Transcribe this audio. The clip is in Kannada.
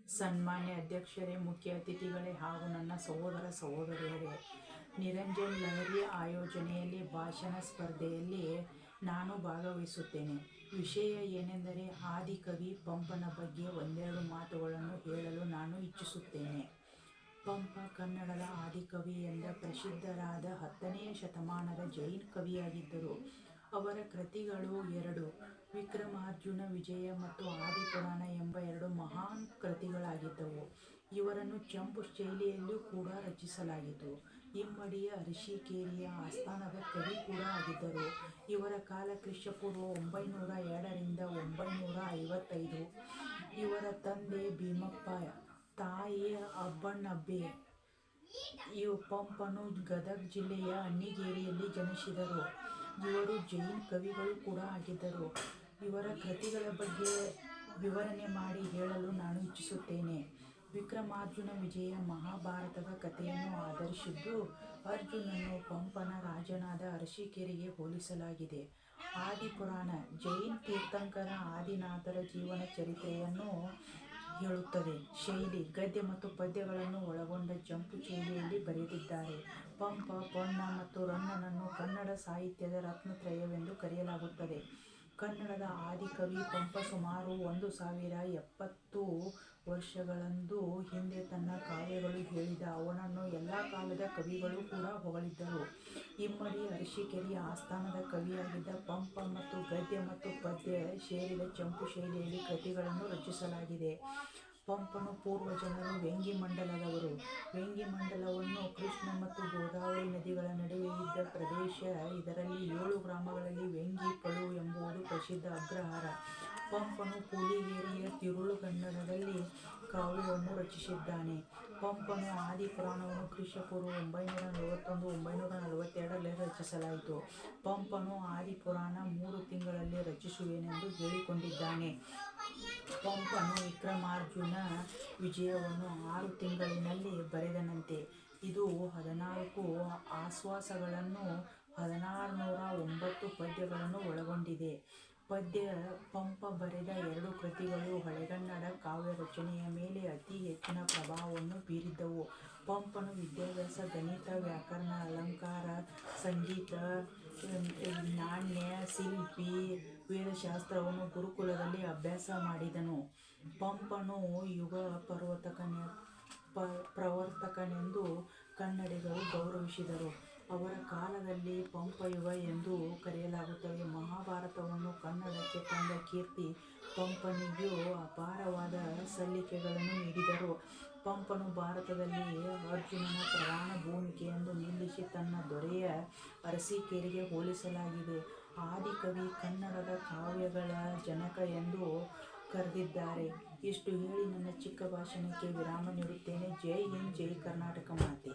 ಸನ್ಮಾನ್ಯ ಅಧ್ಯಕ್ಷರೇ, ಮುಖ್ಯ ಅತಿಥಿಗಳೇ ಹಾಗೂ ನನ್ನ ಸಹೋದರ ಸಹೋದರಿಯರೇ, ನಿರಂಜನ್ ಲಹರಿ ಆಯೋಜನೆಯಲ್ಲಿ ಭಾಷಣ ಸ್ಪರ್ಧೆಯಲ್ಲಿ ನಾನು ಭಾಗವಹಿಸುತ್ತೇನೆ. ವಿಷಯ ಏನೆಂದರೆ ಆದಿಕವಿ ಪಂಪನ ಬಗ್ಗೆ ಒಂದೆರಡು ಮಾತುಗಳನ್ನು ಹೇಳಲು ನಾನು ಇಚ್ಛಿಸುತ್ತೇನೆ. ಪಂಪ ಕನ್ನಡದ ಆದಿಕವಿ ಎಂದ ಪ್ರಸಿದ್ಧರಾದ 10ನೇ ಶತಮಾನದ ಜೈನ ಕವಿಯಾಗಿದ್ದರು. ಅವರ ಕೃತಿಗಳು ಎರಡು, ವಿಕ್ರಮಾರ್ಜುನ ವಿಜಯ ಮತ್ತು ಆದಿಪುರಾಣ ಎಂಬ ಎರಡು ಮಹಾನ್ ಕೃತಿಗಳಾಗಿದ್ದವು. ಇವರನ್ನು ಚಂಪು ಶೈಲಿಯಲ್ಲಿಯೂ ಕೂಡ ರಚಿಸಲಾಗಿತ್ತು. ಇಮ್ಮಡಿಯ ಅರಸೀಕೆರೆಯ ಆಸ್ಥಾನದ ಕವಿ ಕೂಡ ಆಗಿದ್ದರು. ಇವರ ಕಾಲ ಕ್ರಿಸ್ತಪೂರ್ವ 902 ರಿಂದ 955. ಇವರ ತಂದೆ ಭೀಮಪ್ಪ, ತಾಯಿ ಅಬ್ಬಣ್ಣಬ್ಬೆ. ಪಂಪನು ಗದಗ ಜಿಲ್ಲೆಯ ಅಣ್ಣಿಗೇರಿಯಲ್ಲಿ ಜನಿಸಿದರು. ಇವರು ಜೈನ ಕವಿಗಳು ಕೂಡ ಆಗಿದ್ದರು. ಇವರ ಕೃತಿಗಳ ಬಗ್ಗೆ ವಿವರಣೆ ಮಾಡಿ ಹೇಳಲು ನಾನು ಇಚ್ಛಿಸುತ್ತೇನೆ. ವಿಕ್ರಮಾರ್ಜುನ ವಿಜಯ ಮಹಾಭಾರತದ ಕಥೆಯನ್ನು ಆಧರಿಸಿದ್ದು. ಅರ್ಜುನನನ್ನು ಪಂಪನ ರಾಜನಾದ ಅರಸೀಕೆರೆಗೆ ಹೋಲಿಸಲಾಗಿದೆ. ಆದಿಪುರಾಣ ಜೈನ ತೀರ್ಥಂಕರ ಆದಿನಾಥರ ಜೀವನ ಚರಿತ್ರೆಯನ್ನು ಹೇಳುತ್ತದೆ. ಶೈಲಿ ಗದ್ಯ ಮತ್ತು ಪದ್ಯಗಳನ್ನು ಒಳಗೊಂಡ ಚಂಪು ಶೈಲಿಯಲ್ಲಿ ಬರೆದಿದ್ದಾರೆ. ಪಂಪ, ಪೊನ್ನ ಮತ್ತು ರನ್ನನನ್ನು ಕನ್ನಡ ಸಾಹಿತ್ಯದ ರತ್ನತ್ರಯವೆಂದು ಕರೆಯಲಾಗುತ್ತದೆ. ಕನ್ನಡದ ಆದಿಕವಿ ಪಂಪ ಸುಮಾರು 1070 ವರ್ಷಗಳಂದು ಹಿಂದೆ ತನ್ನ ಕಾವ್ಯಗಳು ಹೇಳಿದ. ಅವನನ್ನು ಎಲ್ಲ ಕಾಲದ ಕವಿಗಳು ಕೂಡ ಹೊಗಳಿದ್ದರು. ಇಮ್ಮಡಿ ಅರಸೀಕೆರೆಯ ಆಸ್ಥಾನದ ಕವಿಯಾಗಿದ್ದ ಪಂಪ ಮತ್ತು ಗದ್ಯ ಮತ್ತು ಪದ್ಯ ಸೇರಿದ ಚಂಪು ಶೈಲಿಯಲ್ಲಿ ಕೃತಿಗಳನ್ನು ರಚಿಸಲಾಗಿದೆ. ಪಂಪನ ಪೂರ್ವಜರು ವೆಂಗಿಮಂಡಲದವರು. ವೆಂಗಿಮಂಡಲವನ್ನು ಕೃಷ್ಣ ಮತ್ತು ಗೋದಾವರಿ ನದಿಗಳ ನಡುವೆ ಇದ್ದ ಪ್ರದೇಶ. ಇದರಲ್ಲಿ 7 ಗ್ರಾಮಗಳಲ್ಲಿ ವೆಂಗಿ ಪಳು ಎಂಬುದು ಪ್ರಸಿದ್ಧ ಅಗ್ರಹಾರ. ಪಂಪನು ಪೂಲಿಗೇರಿಯ ತಿರುಳುಗನ್ನಡದಲ್ಲಿ ಕಾವ್ಯವನ್ನು ರಚಿಸಿದ್ದಾನೆ. ಪಂಪನು ಆದಿಪುರಾಣವನ್ನು ಕ್ರಿಸ್ತಪೂರ್ವ 941-942 ರಚಿಸಲಾಯಿತು. ಪಂಪನು ಆದಿಪುರಾಣ 3 ತಿಂಗಳಲ್ಲಿ ರಚಿಸುವೆನೆಂದು ಹೇಳಿಕೊಂಡಿದ್ದಾನೆ. ಪಂಪನು ವಿಕ್ರಮಾರ್ಜುನ ವಿಜಯವನ್ನು 6 ತಿಂಗಳಿನಲ್ಲಿ ಬರೆದನಂತೆ. ಇದು 14 ಆಶ್ವಾಸಗಳನ್ನು 1609 ಪದ್ಯಗಳನ್ನು ಒಳಗೊಂಡಿದೆ. ಪಂಪ ಬರೆದ 2 ಕೃತಿಗಳು ಹಳೆಗನ್ನಡ ಕಾವ್ಯ ರಚನೆಯ ಮೇಲೆ ಅತಿ ಹೆಚ್ಚಿನ ಪ್ರಭಾವವನ್ನು ಬೀರಿದ್ದವು. ಪಂಪನು ವಿದ್ಯಾಭ್ಯಾಸ ಗಣಿತ, ವ್ಯಾಕರಣ, ಅಲಂಕಾರ, ಸಂಗೀತ, ನಾಣ್ಯ, ಶಿಲ್ಪಿ, ವೇದಶಾಸ್ತ್ರವನ್ನು ಗುರುಕುಲದಲ್ಲಿ ಅಭ್ಯಾಸ ಮಾಡಿದನು. ಪಂಪನು ಯುಗ ಪ್ರವರ್ತಕನೆಂದು ಕನ್ನಡಿಗರು ಗೌರವಿಸಿದರು. ಅವರ ಕಾಲದಲ್ಲಿ ಪಂಪಯುಗ ಎಂದು ಕರೆಯಲಾಗುತ್ತದೆ. ಮಹಾಭಾರತವನ್ನು ಕನ್ನಡಕ್ಕೆ ತಂದ ಕೀರ್ತಿ ಪಂಪನಿಗೂ ಅಪಾರವಾದ ಸಲ್ಲಿಕೆಗಳನ್ನು ನೀಡಿದರು. ಪಂಪನು ಭಾರತದಲ್ಲಿ ಅರ್ಜುನನ ಪ್ರಧಾನ ಭೂಮಿಕೆಯನ್ನು ನಿಲ್ಲಿಸಿ ತನ್ನ ದೊರೆಯ ಅರಸೀಕೆರೆಗೆ ಹೋಲಿಸಲಾಗಿದೆ. ಆದಿಕವಿ ಕನ್ನಡದ ಕಾವ್ಯಗಳ ಜನಕ ಎಂದು ಕರೆದಿದ್ದಾರೆ. ಇಷ್ಟು ಹೇಳಿ ನನ್ನ ಚಿಕ್ಕ ಭಾಷಣಕ್ಕೆ ವಿರಾಮ ನೀಡುತ್ತೇನೆ. ಜೈ ಹಿಂದ್, ಜೈ ಕರ್ನಾಟಕ ಮಾತೆ.